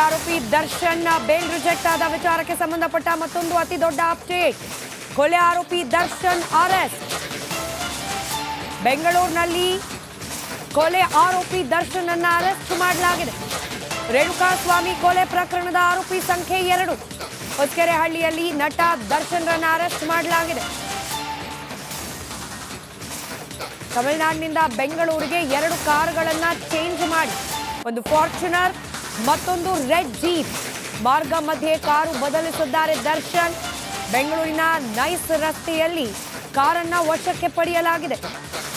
ಆರೋಪಿ Darshan bail reject ಆದ ವಿಚಾರಕ್ಕೆ ಸಂಬಂಧಪಟ್ಟ ಮತ್ತೊಂದು ಅತಿ ದೊಡ್ಡ ಅಪ್ಡೇಟ್. ಕೊಲೆ ಆರೋಪಿ ದರ್ಶನ್ ಅರೆಸ್ಟ್. ಬೆಂಗಳೂರಿನಲ್ಲಿ ಕೊಲೆ ಆರೋಪಿ ದರ್ಶನ್ ಅನ್ನು ಅರೆಸ್ಟ್ ಮಾಡಲಾಗಿದೆ. ರೇಣುಕಾಸ್ವಾಮಿ ಕೊಲೆ ಪ್ರಕರಣದ ಆರೋಪಿ ಸಂಖ್ಯೆ 2. ಹೊಸಕೆರೆಹಳ್ಳಿಯಲ್ಲಿ ನಟ ದರ್ಶನ್ ರನ್ನು ಅರೆಸ್ಟ್ ಮಾಡಲಾಗಿದೆ. ತಮಿಳುನಾಡಿನಿಂದ ಬೆಂಗಳೂರಿಗೆ 2 ಕಾರುಗಳನ್ನು ಚೇಂಜ್ ಮಾಡಿ, ಒಂದು ಫಾರ್ಚುನರ್ ಮತ್ತೊಂದು ರೆಡ್ ಜೀಪ್ ಮಾರ್ಗ ಮಧ್ಯೆ ಕಾರು ಬದಲಿಸಿದ್ದಾರೆ ದರ್ಶನ್. ಬೆಂಗಳೂರಿನ ನೈಸ್ ರಸ್ತೆಯಲ್ಲಿ ಕಾರನ್ನ ವಶಕ್ಕೆ ಪಡೆಯಲಾಗಿದೆ.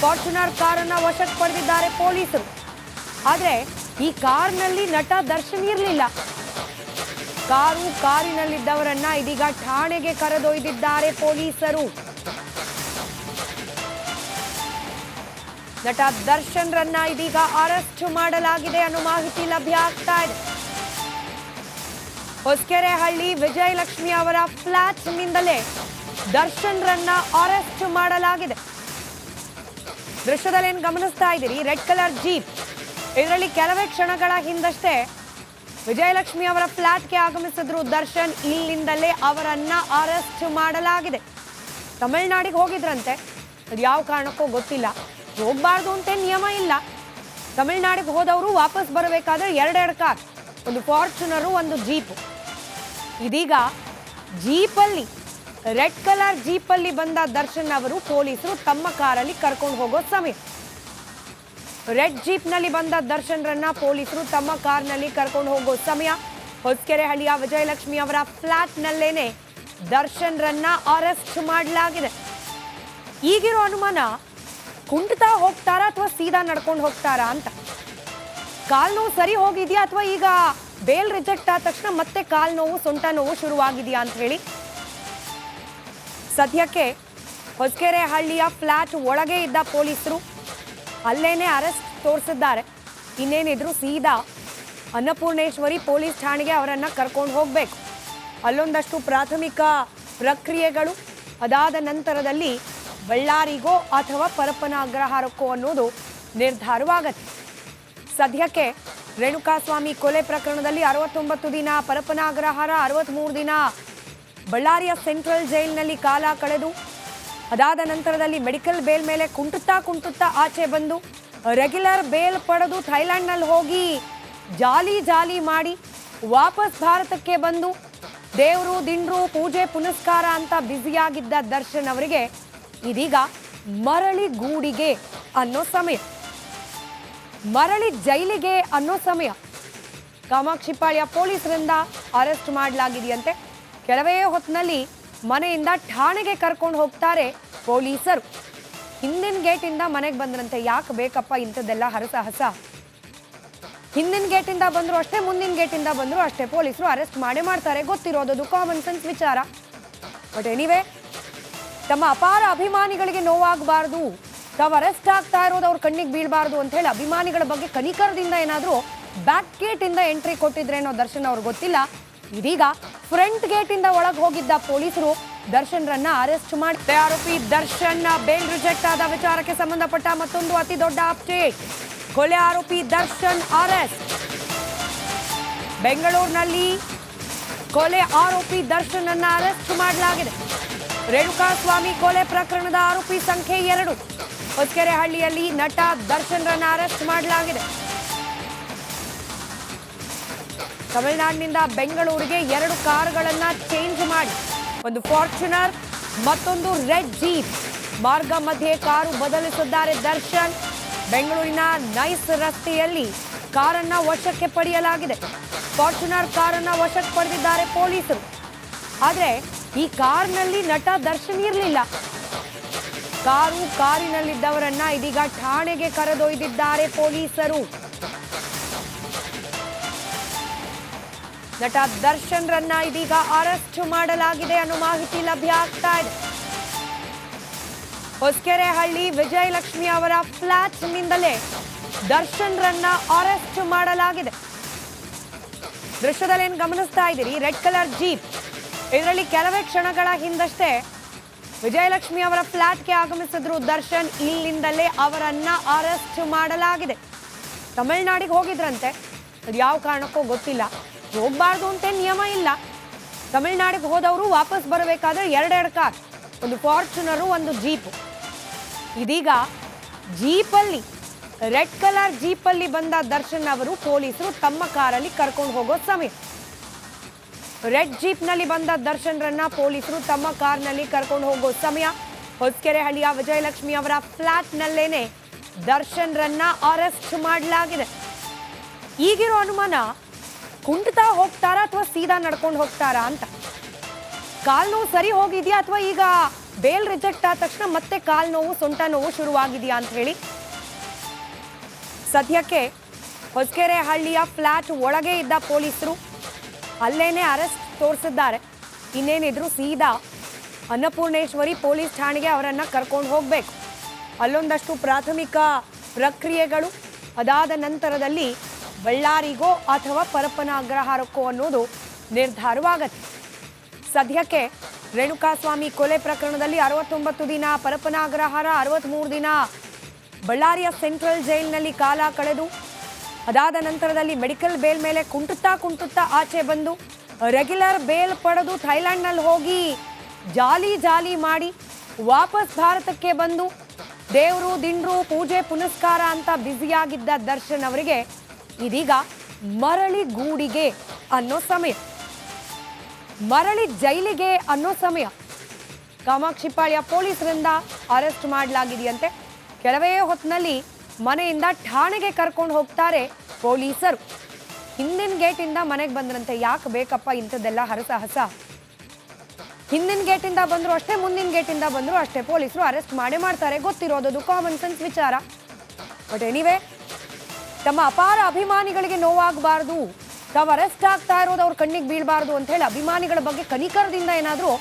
ಫಾರ್ಚುನರ್ ಕಾರನ್ನ ವಶಕ್ಕೆ ಪಡೆದಿದ್ದಾರೆ ಪೊಲೀಸರು. ಆದರೆ ಈ ಕಾರ್ನಲ್ಲಿ ನಟ ದರ್ಶನ್ ಇರಲಿಲ್ಲ. ಕಾರಿನಲ್ಲಿದ್ದವರನ್ನ ಇದೀಗ ಠಾಣೆಗೆ ಕರೆದೊಯ್ದಿದ್ದಾರೆ ಪೊಲೀಸರು. ನಟ ದರ್ಶನ್ ರನ್ನ ಇದೀಗ ಅರೆಸ್ಟ್ ಮಾಡಲಾಗಿದೆ ಅನ್ನೋ ಮಾಹಿತಿ ಲಭ್ಯ ಆಗ್ತಾ ಇದೆ. ಹೊಸಕೆರೆಹಳ್ಳಿ ವಿಜಯಲಕ್ಷ್ಮಿ ಅವರ ಫ್ಲಾಟ್ ನಿಂದಲೇ ದರ್ಶನ್ ರನ್ನ ಅರೆಸ್ಟ್ ಮಾಡಲಾಗಿದೆ. ದೃಶ್ಯದಲ್ಲಿ ಏನು ಗಮನಿಸ್ತಾ ಇದ್ದೀರಿ, ರೆಡ್ ಕಲರ್ ಜೀಪ್. ಇದರಲ್ಲಿ ಕೆಲವೇ ಕ್ಷಣಗಳ ಹಿಂದಷ್ಟೇ ವಿಜಯಲಕ್ಷ್ಮಿ ಅವರ ಫ್ಲಾಟ್ಗೆ ಆಗಮಿಸಿದ್ರು ದರ್ಶನ್. ಇಲ್ಲಿಂದಲೇ ಅವರನ್ನ ಅರೆಸ್ಟ್ ಮಾಡಲಾಗಿದೆ. ತಮಿಳುನಾಡಿಗೆ ಹೋಗಿದ್ರಂತೆ, ಅದು ಯಾವ ಕಾರಣಕ್ಕೂ ಗೊತ್ತಿಲ್ಲ. ಹೋಗಬಾರ್ದು ಅಂತ ನಿಯಮ ಇಲ್ಲ. ತಮಿಳುನಾಡಿಗೆ ಹೋದವರು ವಾಪಸ್ ಬರಬೇಕಾದ್ರೆ 2 ಕಾರ್, ಒಂದು ಫಾರ್ಚುನರು ಒಂದು ಜೀಪು. ಇದೀಗ ಜೀಪಲ್ಲಿ, ರೆಡ್ ಕಲರ್ ಜೀಪಲ್ಲಿ ಬಂದ ದರ್ಶನ್ ಅವರು ಪೊಲೀಸರು ತಮ್ಮ ಕಾರಲ್ಲಿ ಕರ್ಕೊಂಡು ಹೋಗೋ ಸಮಯ. ರೆಡ್ ಜೀಪ್ನಲ್ಲಿ ಬಂದ ದರ್ಶನ್ ರನ್ನ ಪೊಲೀಸರು ತಮ್ಮ ಕಾರ್ನಲ್ಲಿ ಕರ್ಕೊಂಡು ಹೋಗೋ ಸಮಯ. ಹೊಸಕೆರೆಹಳ್ಳಿಯ ವಿಜಯಲಕ್ಷ್ಮಿ ಅವರ ಫ್ಲಾಟ್ನಲ್ಲೇನೆ ದರ್ಶನ್ ರನ್ನ ಅರೆಸ್ಟ್ ಮಾಡಲಾಗಿದೆ. ಈಗಿರೋ ಅನುಮಾನ, ಕುಂಟುತ್ತಾ ಹೋಗ್ತಾರಾ ಅಥವಾ ಸೀದಾ ನಡ್ಕೊಂಡು ಹೋಗ್ತಾರಾ ಅಂತ. ಕಾಲ್ ನೋವು ಸರಿ ಹೋಗಿದ್ಯಾ ಅಥವಾ ಈಗ ಬೇಲ್ ರಿಜೆಕ್ಟ್ ಆದ ತಕ್ಷಣ ಮತ್ತೆ ಕಾಲ್ ನೋವು, ಸೊಂಟ ನೋವು ಶುರುವಾಗಿದೆಯಾ ಅಂತ ಹೇಳಿ ಸದ್ಯಕ್ಕೆ ಹೊಸಕೆರೆಹಳ್ಳಿಯ ಫ್ಲಾಟ್ ಒಳಗೆ ಇದ್ದ ಪೊಲೀಸರು ಅಲ್ಲೇನೆ ಅರೆಸ್ಟ್ ತೋರಿಸಿದ್ದಾರೆ. ಇನ್ನೇನಿದ್ರು ಸೀದಾ ಅನ್ನಪೂರ್ಣೇಶ್ವರಿ ಪೊಲೀಸ್ ಠಾಣೆಗೆ ಅವರನ್ನು ಕರ್ಕೊಂಡು ಹೋಗಬೇಕು. ಅಲ್ಲೊಂದಷ್ಟು ಪ್ರಾಥಮಿಕ ಪ್ರಕ್ರಿಯೆಗಳು, ಅದಾದ ನಂತರದಲ್ಲಿ ಬಳ್ಳಾರಿಗೋ ಅಥವಾ ಪರಪ್ಪನ ಅಗ್ರಹಾರಕ್ಕೋ ಅನ್ನೋದು ನಿರ್ಧಾರವಾಗತ್ತೆ. ಸದ್ಯಕ್ಕೆ ರೇಣುಕಾಸ್ವಾಮಿ ಕೊಲೆ ಪ್ರಕರಣದಲ್ಲಿ 69 ದಿನ ಪರಪ್ಪನ ಅಗ್ರಹಾರ, 63 ದಿನ ಬಳ್ಳಾರಿಯ ಸೆಂಟ್ರಲ್ ಜೈಲಿನಲ್ಲಿ ಕಾಲ ಕಳೆದು, ಅದಾದ ನಂತರದಲ್ಲಿ ಮೆಡಿಕಲ್ ಬೇಲ್ ಮೇಲೆ ಕುಂಟುತ್ತಾ ಆಚೆ ಬಂದು ರೆಗ್ಯುಲರ್ ಬೇಲ್ ಪಡೆದು ಥೈಲ್ಯಾಂಡ್ನಲ್ಲಿ ಹೋಗಿ ಜಾಲಿ ಮಾಡಿ ವಾಪಸ್ ಭಾರತಕ್ಕೆ ಬಂದು ದೇವರು ದಿಂಡ್ರು ಪೂಜೆ ಪುನಸ್ಕಾರ ಅಂತ ಬ್ಯುಸಿಯಾಗಿದ್ದ ದರ್ಶನ್ ಅವರಿಗೆ ಇದೀಗ ಮರಳಿ ಗೂಡಿಗೆ ಅನ್ನೋ ಸಮಯ, ಮರಳಿ ಜೈಲಿಗೆ ಅನ್ನೋ ಸಮಯ. ಕಾಮಾಕ್ಷಿಪಾಳ್ಯ ಪೊಲೀಸರಿಂದ ಅರೆಸ್ಟ್ ಮಾಡಲಾಗಿದೆಯಂತೆ. ಕೆಲವೇ ಹೊತ್ತಿನಲ್ಲಿ ಮನೆಯಿಂದ ಠಾಣೆಗೆ ಕರ್ಕೊಂಡು ಹೋಗ್ತಾರೆ ಪೊಲೀಸರು. ಹಿಂದಿನ ಗೇಟಿಂದ ಮನೆಗೆ ಬಂದ್ರಂತೆ. ಯಾಕೆ ಬೇಕಪ್ಪ ಇಂಥದ್ದೆಲ್ಲ ಹರಸಾಹಸ? ಹಿಂದಿನ ಗೇಟಿಂದ ಬಂದ್ರು ಅಷ್ಟೇ, ಮುಂದಿನ ಗೇಟಿಂದ ಬಂದ್ರು ಅಷ್ಟೇ, ಪೊಲೀಸರು ಅರೆಸ್ಟ್ ಮಾಡ್ತಾರೆ. ಗೊತ್ತಿರೋದು ಕಾಮನ್ ಸೆನ್ಸ್ ವಿಚಾರ. ಬಟ್ ಎನಿವೇ, ತಮ್ಮ ಅಪಾರ ಅಭಿಮಾನಿಗಳಿಗೆ ನೋವಾಗಬಾರ್ದು, ತಾವು ಅರೆಸ್ಟ್ ಆಗ್ತಾ ಇರೋದು ಅವ್ರ ಕಣ್ಣಿಗೆ ಬೀಳಬಾರ್ದು ಅಂತ ಹೇಳಿ ಅಭಿಮಾನಿಗಳ ಬಗ್ಗೆ ಕನಿಕರದಿಂದ ಏನಾದರೂ ಬ್ಯಾಕ್ ಗೇಟಿಂದ ಎಂಟ್ರಿ ಕೊಟ್ಟಿದ್ರೇನೋ ದರ್ಶನ್ ಅವ್ರಿಗೆ ಗೊತ್ತಿಲ್ಲ. ಇದೀಗ ಫ್ರಂಟ್ ಗೇಟಿಂದ ಒಳಗೆ ಹೋಗಿದ್ದ ಪೊಲೀಸರು ದರ್ಶನ್ ರನ್ನ ಅರೆಸ್ಟ್ ಮಾಡಿ. ಆರೋಪಿ ದರ್ಶನ್ ಬೇಲ್ ರಿಜೆಕ್ಟ್ ಆದ ವಿಚಾರಕ್ಕೆ ಸಂಬಂಧಪಟ್ಟ ಮತ್ತೊಂದು ಅತಿ ದೊಡ್ಡ ಅಪ್ಡೇಟ್. ಕೊಲೆ ಆರೋಪಿ ದರ್ಶನ್ ಅರೆಸ್ಟ್. ಬೆಂಗಳೂರಿನಲ್ಲಿ ಕೊಲೆ ಆರೋಪಿ ದರ್ಶನ್ ಅನ್ನು ಅರೆಸ್ಟ್ ಮಾಡಲಾಗಿದೆ. ರೇಣುಕಾಸ್ವಾಮಿ ಕೊಲೆ ಪ್ರಕರಣದ ಆರೋಪಿ ಸಂಖ್ಯೆ 2. ಹೊಸಕೆರೆಹಳ್ಳಿಯಲ್ಲಿ ನಟ ದರ್ಶನ್ ರನ್ನು ಅರೆಸ್ಟ್ ಮಾಡಲಾಗಿದೆ. ತಮಿಳುನಾಡಿನಿಂದ ಬೆಂಗಳೂರಿಗೆ 2 ಕಾರುಗಳನ್ನು ಚೇಂಜ್ ಮಾಡಿ, ಒಂದು ಫಾರ್ಚುನರ್ ಮತ್ತೊಂದು ರೆಡ್ ಜೀಪ್ ಮಾರ್ಗ ಮಧ್ಯೆ ಕಾರು ಬದಲಿಸಿದ್ದಾರೆ ದರ್ಶನ್. ಬೆಂಗಳೂರಿನ ನೈಸ್ ರಸ್ತೆಯಲ್ಲಿ ಕಾರನ್ನ ವಶಕ್ಕೆ ಪಡೆಯಲಾಗಿದೆ. ಫಾರ್ಚುನರ್ ಕಾರನ್ನ ವಶಕ್ಕೆ ಪಡೆದಿದ್ದಾರೆ ಪೊಲೀಸರು. ಆದರೆ ಈ ಕಾರ್ನಲ್ಲಿ ನಟ ದರ್ಶನ್ ಇರಲಿಲ್ಲ. ಕಾರಿನಲ್ಲಿದ್ದವರನ್ನ ಇದೀಗ ಠಾಣೆಗೆ ಕರೆದೊಯ್ದಿದ್ದಾರೆ ಪೊಲೀಸರು. ನಟ ದರ್ಶನ್ ರನ್ನ ಇದೀಗ ಅರೆಸ್ಟ್ ಮಾಡಲಾಗಿದೆ ಅನ್ನೋ ಮಾಹಿತಿ ಲಭ್ಯ ಆಗ್ತಾ ಇದೆ. ಹೊಸಕೆರೆಹಳ್ಳಿ ವಿಜಯಲಕ್ಷ್ಮಿ ಅವರ ಫ್ಲಾಟ್ ನಿಂದಲೇ ದರ್ಶನ್ ರನ್ನ ಅರೆಸ್ಟ್ ಮಾಡಲಾಗಿದೆ. ದೃಶ್ಯದಲ್ಲಿ ಏನು ಗಮನಿಸ್ತಾ ಇದ್ದೀರಿ, ರೆಡ್ ಕಲರ್ ಜೀಪ್. ಇದರಲ್ಲಿ ಕೆಲವೇ ಕ್ಷಣಗಳ ಹಿಂದಷ್ಟೇ ವಿಜಯಲಕ್ಷ್ಮಿ ಅವರ ಫ್ಲಾಟ್ಗೆ ಆಗಮಿಸಿದ್ರು ದರ್ಶನ್. ಇಲ್ಲಿಂದಲೇ ಅವರನ್ನ ಅರೆಸ್ಟ್ ಮಾಡಲಾಗಿದೆ. ತಮಿಳುನಾಡಿಗೆ ಹೋಗಿದ್ರಂತೆ, ಅದು ಯಾವ ಕಾರಣಕ್ಕೂ ಗೊತ್ತಿಲ್ಲ. ಹೋಗಬಾರ್ದು ಅಂತ ನಿಯಮ ಇಲ್ಲ. ತಮಿಳ್ನಾಡಿಗೆ ಹೋದವರು ವಾಪಸ್ ಬರಬೇಕಾದ್ರೆ ಎರಡೆರಡು ಕಾರ್, ಒಂದು ಫಾರ್ಚುನರು, ಒಂದು ಜೀಪು. ಇದೀಗ ಜೀಪಲ್ಲಿ, ರೆಡ್ ಕಲರ್ ಜೀಪಲ್ಲಿ ಬಂದ ದರ್ಶನ್ ಅವರು ಪೊಲೀಸರು ತಮ್ಮ ಕಾರಲ್ಲಿ ಕರ್ಕೊಂಡು ಹೋಗೋ ಸಮಯ. ರೆಡ್ ಜೀಪ್ನಲ್ಲಿ ಬಂದ ದರ್ಶನ್ರನ್ನ ಪೊಲೀಸರು ತಮ್ಮ ಕಾರ್ನಲ್ಲಿ ಕರ್ಕೊಂಡು ಹೋಗೋ ಸಮಯ. ಹೊಸಕೆರೆಹಳ್ಳಿಯ ವಿಜಯಲಕ್ಷ್ಮಿ ಅವರ ಫ್ಲಾಟ್ನಲ್ಲೇನೆ ದರ್ಶನ್ರನ್ನ ಅರೆಸ್ಟ್ ಮಾಡಲಾಗಿದೆ. ಈಗಿರೋ ಅನುಮಾನ, ಕುಂಟುತ್ತಾ ಹೋಗ್ತಾರಾ ಅಥವಾ ಸೀದಾ ನಡ್ಕೊಂಡು ಹೋಗ್ತಾರಾ ಅಂತ. ಕಾಲ್ ನೋವು ಸರಿ ಹೋಗಿದ್ಯಾ ಅಥವಾ ಈಗ ಬೇಲ್ ರಿಜೆಕ್ಟ್ ಆದ ತಕ್ಷಣ ಮತ್ತೆ ಕಾಲ್ ನೋವು, ಸೊಂಟ ನೋವು ಶುರುವಾಗಿದೆಯಾ ಅಂತ ಹೇಳಿ ಸದ್ಯಕ್ಕೆ ಹೊಸಕೆರೆಹಳ್ಳಿಯ ಫ್ಲಾಟ್ ಒಳಗೆ ಇದ್ದ ಪೊಲೀಸರು ಅಲ್ಲೇನೆ ಅರೆಸ್ಟ್ ತೋರಿಸಿದ್ದಾರೆ. ಇನ್ನೇನಿದ್ರು ಸೀದಾ ಅನ್ನಪೂರ್ಣೇಶ್ವರಿ ಪೊಲೀಸ್ ಠಾಣೆಗೆ ಅವರನ್ನ ಕರ್ಕೊಂಡು ಹೋಗಬೇಕು. ಅಲ್ಲೊಂದಷ್ಟು ಪ್ರಾಥಮಿಕ ಪ್ರಕ್ರಿಯೆಗಳು, ಅದಾದ ನಂತರದಲ್ಲಿ ಬಳ್ಳಾರಿಗೋ ಅಥವಾ ಪರಪ್ಪನ ಅಗ್ರಹಾರಕ್ಕೋ ಅನ್ನೋದು ನಿರ್ಧಾರವಾಗತ್ತೆ. ಸದ್ಯಕ್ಕೆ ರೇಣುಕಾಸ್ವಾಮಿ ಕೊಲೆ ಪ್ರಕರಣದಲ್ಲಿ 69 ದಿನ ಪರಪ್ಪನ ಅಗ್ರಹಾರ, 63 ದಿನ ಬಳ್ಳಾರಿಯ ಸೆಂಟ್ರಲ್ ಜೈಲಿನಲ್ಲಿ ಕಾಲ ಕಳೆದು, ಅದಾದ ನಂತರದಲ್ಲಿ ಮೆಡಿಕಲ್ ಬೇಲ್ ಮೇಲೆ ಕುಂಟುತ್ತಾ ಆಚೆ ಬಂದು ರೆಗ್ಯುಲರ್ ಬೇಲ್ ಪಡೆದು ಥೈಲ್ಯಾಂಡ್ನಲ್ಲಿ ಹೋಗಿ ಜಾಲಿ ಮಾಡಿ ವಾಪಸ್ ಭಾರತಕ್ಕೆ ಬಂದು ದೇವರು ದಿಂಡ್ರು ಪೂಜೆ ಪುನಸ್ಕಾರ ಅಂತ ಬ್ಯುಸಿಯಾಗಿದ್ದ ದರ್ಶನ್ ಅವರಿಗೆ ಇದೀಗ ಮರಳಿ ಗೂಡಿಗೆ ಅನ್ನೋ ಸಮಯ, ಮರಳಿ ಜೈಲಿಗೆ ಅನ್ನೋ ಸಮಯ. ಕಾಮಾಕ್ಷಿಪಾಳ್ಯ ಪೊಲೀಸರಿಂದ ಅರೆಸ್ಟ್ ಮಾಡಲಾಗಿದೆಯಂತೆ. ಕೆಲವೇ ಹೊತ್ತಿನಲ್ಲಿ ಮನೆಯಿಂದ ಠಾಣೆಗೆ ಕರ್ಕೊಂಡು ಹೋಗ್ತಾರೆ ಪೊಲೀಸರು. ಹಿಂದಿನ ಗೇಟಿಂದ ಮನೆಗೆ ಬಂದ್ರಂತೆ. ಯಾಕೆ ಬೇಕಪ್ಪ ಇಂಥದ್ದೆಲ್ಲ ಹರಸಾಹಸ? ಹಿಂದಿನ ಗೇಟಿಂದ ಬಂದ್ರು ಅಷ್ಟೇ, ಮುಂದಿನ ಗೇಟಿಂದ ಬಂದ್ರು ಅಷ್ಟೇ, ಪೊಲೀಸರು ಅರೆಸ್ಟ್ ಮಾಡ್ತಾರೆ. ಗೊತ್ತಿರೋದು ಕಾಮನ್ ಸೆನ್ಸ್ ವಿಚಾರ. ಬಟ್ ಎನಿವೇ, ತಮ್ಮ ಅಪಾರ ಅಭಿಮಾನಿಗಳಿಗೆ ನೋವಾಗಬಾರ್ದು, ತಾವು ಅರೆಸ್ಟ್ ಆಗ್ತಾ ಇರೋದು ಅವ್ರ ಕಣ್ಣಿಗೆ ಬೀಳಬಾರ್ದು ಅಂತ ಹೇಳಿ ಅಭಿಮಾನಿಗಳ ಬಗ್ಗೆ ಕನಿಕರದಿಂದ ಏನಾದರೂ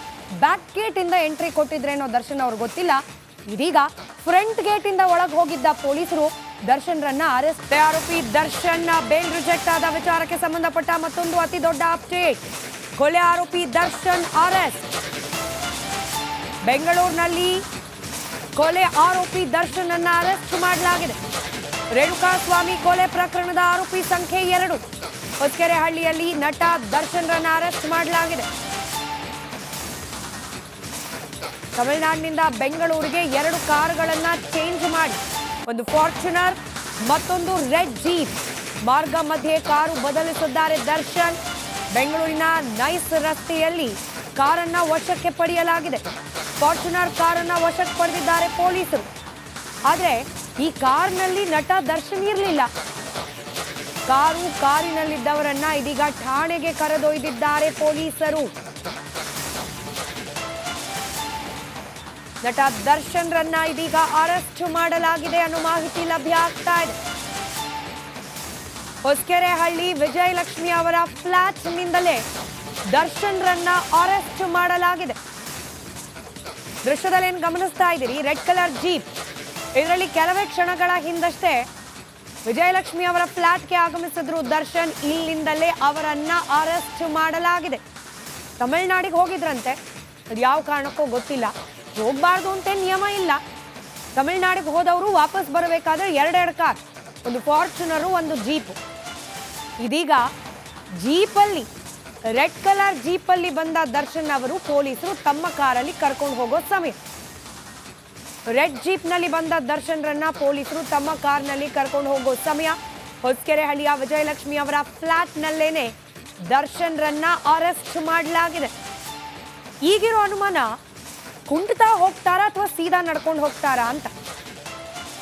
ಬ್ಯಾಕ್ ಗೇಟ್ ಇಂದ ಎಂಟ್ರಿ ಕೊಟ್ಟಿದ್ರೇನೋ ದರ್ಶನ್ ಅವ್ರಿಗೆ ಗೊತ್ತಿಲ್ಲ. ಇದೀಗ ಫ್ರಂಟ್ ಗೇಟ್ ಇಂದ ಒಳಗೆ ಹೋಗಿದ್ದ ಪೊಲೀಸರು ದರ್ಶನ್ರನ್ನ ಅರೆಸ್ಟ್. ಆರೋಪಿ ದರ್ಶನ್ ಬೇಲ್ ರಿಜೆಕ್ಟ್ ಆದ ವಿಚಾರಕ್ಕೆ ಸಂಬಂಧಪಟ್ಟ ಮತ್ತೊಂದು ಅತಿ ದೊಡ್ಡ ಅಪ್ಡೇಟ್. ಕೊಲೆ ಆರೋಪಿ ದರ್ಶನ್ ಅರೆಸ್ಟ್. ಬೆಂಗಳೂರಿನಲ್ಲಿ ಕೊಲೆ ಆರೋಪಿ ದರ್ಶನ್ ಅನ್ನ ಅರೆಸ್ಟ್ ಮಾಡಲಾಗಿದೆ. ರೇಣುಕಾಸ್ವಾಮಿ ಕೊಲೆ ಪ್ರಕರಣದ ಆರೋಪಿ ಸಂಖ್ಯೆ 2. ಹೊಸಕೆರೆಹಳ್ಳಿಯಲ್ಲಿ ನಟ ದರ್ಶನ್ರನ್ನ ಅರೆಸ್ಟ್ ಮಾಡಲಾಗಿದೆ. ತಮಿಳುನಾಡಿನಿಂದ ಬೆಂಗಳೂರಿಗೆ 2 ಕಾರುಗಳನ್ನ ಚೇಂಜ್ ಮಾಡಿ, ಒಂದು ಫಾರ್ಚುನರ್ ಮತ್ತೊಂದು ರೆಡ್ ಜೀಪ್ ಮಾರ್ಗ ಮಧ್ಯೆ ಕಾರು ಬದಲಿಸಿದ್ದಾರೆ ದರ್ಶನ್. ಬೆಂಗಳೂರಿನ ನೈಸ್ ರಸ್ತೆಯಲ್ಲಿ ಕಾರನ್ನ ವಶಕ್ಕೆ ಪಡೆಯಲಾಗಿದೆ. ಫಾರ್ಚುನರ್ ಕಾರನ್ನ ವಶಕ್ಕೆ ಪಡೆದಿದ್ದಾರೆ ಪೊಲೀಸರು. ಆದರೆ ಈ ಕಾರ್ನಲ್ಲಿ ನಟ ದರ್ಶನ್ ಇರಲಿಲ್ಲ. ಕಾರಿನಲ್ಲಿದ್ದವರನ್ನ ಇದೀಗ ಠಾಣೆಗೆ ಕರೆದೊಯ್ದಿದ್ದಾರೆ ಪೊಲೀಸರು. ನಟ ದರ್ಶನ್ರನ್ನ ಇದೀಗ ಅರೆಸ್ಟ್ ಮಾಡಲಾಗಿದೆ ಅನ್ನೋ ಮಾಹಿತಿ ಲಭ್ಯ ಆಗ್ತಾ ಇದೆ. ಹೊಸಕೆರೆಹಳ್ಳಿ ವಿಜಯಲಕ್ಷ್ಮಿ ಅವರ ಫ್ಲಾಟ್ನಿಂದಲೇ ದರ್ಶನ್ರನ್ನ ಅರೆಸ್ಟ್ ಮಾಡಲಾಗಿದೆ. ದೃಶ್ಯದಲ್ಲಿ ಏನು ಗಮನಿಸ್ತಾ ಇದ್ದೀರಿ, ರೆಡ್ ಕಲರ್ ಜೀಪ್. ಇದರಲ್ಲಿ ಕೆಲವೇ ಕ್ಷಣಗಳ ಹಿಂದಷ್ಟೇ ವಿಜಯಲಕ್ಷ್ಮಿ ಅವರ ಫ್ಲಾಟ್ಗೆ ಆಗಮಿಸಿದ್ರು ದರ್ಶನ್. ಇಲ್ಲಿಂದಲೇ ಅವರನ್ನ ಅರೆಸ್ಟ್ ಮಾಡಲಾಗಿದೆ. ತಮಿಳ್ನಾಡಿಗೆ ಹೋಗಿದ್ರಂತೆ, ಅದು ಯಾವ ಕಾರಣಕ್ಕೋ ಗೊತ್ತಿಲ್ಲ. ಹೋಗಬಾರ್ದು ಅಂತ ನಿಯಮ ಇಲ್ಲ. ತಮಿಳ್ನಾಡಿಗೆ ಹೋದವರು ವಾಪಸ್ ಬರಬೇಕಾದ್ರೆ ಎರಡೆರಡು ಕಾರ್, ಒಂದು ಫಾರ್ಚುನರು, ಒಂದು ಜೀಪು. ಇದೀಗ ಜೀಪಲ್ಲಿ, ರೆಡ್ ಕಲರ್ ಜೀಪಲ್ಲಿ ಬಂದ ದರ್ಶನ್ ಅವರು ಪೊಲೀಸರು ತಮ್ಮ ಕಾರಲ್ಲಿ ಕರ್ಕೊಂಡು ಹೋಗೋ ಸಮಯ. ರೆಡ್ ಜೀಪ್ನಲ್ಲಿ ಬಂದ ದರ್ಶನ್ರನ್ನ ಪೊಲೀಸರು ತಮ್ಮ ಕಾರ್ನಲ್ಲಿ ಕರ್ಕೊಂಡು ಹೋಗೋ ಸಮಯ. ಹೊಸಕೆರೆಹಳ್ಳಿಯ ವಿಜಯಲಕ್ಷ್ಮಿ ಅವರ ಫ್ಲಾಟ್ನಲ್ಲೇನೆ ದರ್ಶನ್ರನ್ನ ಅರೆಸ್ಟ್ ಮಾಡಲಾಗಿದೆ. ಈಗಿರೋ ಅನುಮಾನ, ಕುಂಟುತ್ತಾ ಹೋಗ್ತಾರಾ ಅಥವಾ ಸೀದಾ ನಡ್ಕೊಂಡು ಹೋಗ್ತಾರಾ ಅಂತ.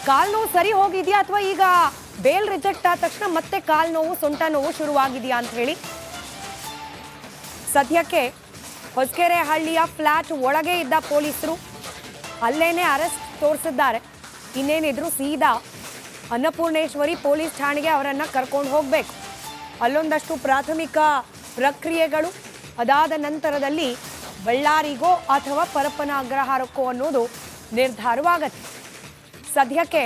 ಕಾಲ್ ನೋವು ಸರಿ ಹೋಗಿದ್ಯಾ ಅಥವಾ ಈಗ ಬೇಲ್ ರಿಜೆಕ್ಟ್ ಆದ ತಕ್ಷಣ ಮತ್ತೆ ಕಾಲ್ ನೋವು, ಸೊಂಟ ನೋವು ಶುರುವಾಗಿದೆಯಾ ಅಂತ ಹೇಳಿ ಸದ್ಯಕ್ಕೆ ಹೊಸಕೆರೆಹಳ್ಳಿಯ ಫ್ಲಾಟ್ ಒಳಗೆ ಇದ್ದ ಪೊಲೀಸರು ಅಲ್ಲೇನೆ ಅರೆಸ್ಟ್ ತೋರಿಸಿದ್ದಾರೆ. ಇನ್ನೇನಿದ್ರು ಸೀದಾ ಅನ್ನಪೂರ್ಣೇಶ್ವರಿ ಪೊಲೀಸ್ ಠಾಣೆಗೆ ಅವರನ್ನ ಕರ್ಕೊಂಡು ಹೋಗಬೇಕು. ಅಲ್ಲೊಂದಷ್ಟು ಪ್ರಾಥಮಿಕ ಪ್ರಕ್ರಿಯೆಗಳು, ಅದಾದ ನಂತರದಲ್ಲಿ ಬಳ್ಳಾರಿಗೋ ಅಥವಾ ಪರಪ್ಪನ ಅಗ್ರಹಾರಕ್ಕೋ ಅನ್ನೋದು ನಿರ್ಧಾರವಾಗತ್ತೆ. ಸದ್ಯಕ್ಕೆ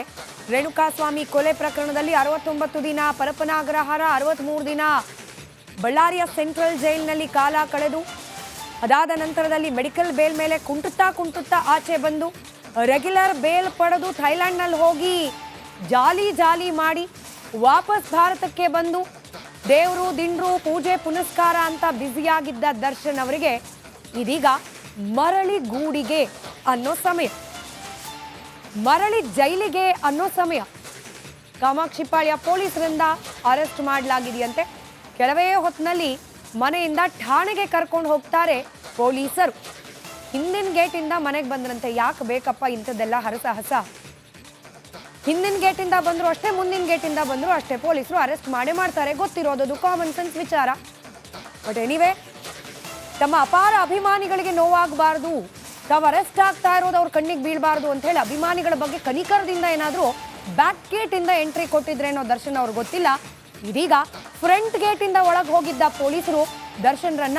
ರೇಣುಕಾಸ್ವಾಮಿ ಕೊಲೆ ಪ್ರಕರಣದಲ್ಲಿ 69 ದಿನ ಪರಪ್ಪನ ಅಗ್ರಹಾರ, 63 ದಿನ ಬಳ್ಳಾರಿಯ ಸೆಂಟ್ರಲ್ ಜೈಲಿನಲ್ಲಿ ಕಾಲ ಕಳೆದು, ಅದಾದ ನಂತರದಲ್ಲಿ ಮೆಡಿಕಲ್ ಬೇಲ್ ಮೇಲೆ ಕುಂಟುತ್ತಾ ಆಚೆ ಬಂದು ರೆಗ್ಯುಲರ್ ಬೇಲ್ ಪಡೆದು ಥೈಲ್ಯಾಂಡ್ನಲ್ಲಿ ಹೋಗಿ ಜಾಲಿ ಮಾಡಿ ವಾಪಸ್ ಭಾರತಕ್ಕೆ ಬಂದು ದೇವರು ದಿಂಡ್ರು ಪೂಜೆ ಪುನಸ್ಕಾರ ಅಂತ ಬ್ಯುಸಿಯಾಗಿದ್ದ ದರ್ಶನ್ ಅವರಿಗೆ ಇದೀಗ ಮರಳಿ ಗೂಡಿಗೆ ಅನ್ನೋ ಸಮಯ, ಮರಳಿ ಜೈಲಿಗೆ ಅನ್ನೋ ಸಮಯ. ಕಾಮಾಕ್ಷಿಪಾಳ್ಯ ಪೊಲೀಸರಿಂದ ಅರೆಸ್ಟ್ ಮಾಡಲಾಗಿದೆಯಂತೆ. ಕೆಲವೇ ಹೊತ್ತಿನಲ್ಲಿ ಮನೆಯಿಂದ ಠಾಣೆಗೆ ಕರ್ಕೊಂಡು ಹೋಗ್ತಾರೆ ಪೊಲೀಸರು. ಹಿಂದಿನ ಗೇಟಿಂದ ಮನೆಗೆ ಬಂದ್ರಂತೆ. ಯಾಕೆ ಬೇಕಪ್ಪ ಇಂಥದ್ದೆಲ್ಲ ಹರಸಾಹಸ? ಹಿಂದಿನ ಗೇಟಿಂದ ಬಂದ್ರು ಅಷ್ಟೇ, ಮುಂದಿನ ಗೇಟಿಂದ ಬಂದ್ರು ಅಷ್ಟೇ, ಪೊಲೀಸರು ಅರೆಸ್ಟ್ ಮಾಡೇ ಮಾಡ್ತಾರೆ. ಗೊತ್ತಿರೋದು ಕಾಮನ್ ಸೆನ್ಸ್ ವಿಚಾರ. ಬಟ್ ಎನಿವೇ, ತಮ್ಮ ಅಪಾರ ಅಭಿಮಾನಿಗಳಿಗೆ ನೋವಾಗಬಾರ್ದು, ತಾವು ಅರೆಸ್ಟ್ ಆಗ್ತಾ ಇರೋದು ಅವ್ರ ಕಣ್ಣಿಗೆ ಬೀಳಬಾರ್ದು ಅಂತ ಹೇಳಿ ಅಭಿಮಾನಿಗಳ ಬಗ್ಗೆ ಕನಿಕರದಿಂದ ಏನಾದರೂ ಬ್ಯಾಕ್ ಗೇಟಿಂದ ಎಂಟ್ರಿ ಕೊಟ್ಟಿದ್ರೇನೋ ದರ್ಶನ್ ಅವ್ರಿಗೆ ಗೊತ್ತಿಲ್ಲ. ಇದೀಗ ಫ್ರಂಟ್ ಗೇಟಿಂದ ಒಳಗೆ ಹೋಗಿದ್ದ ಪೊಲೀಸರು ದರ್ಶನ್ರನ್ನ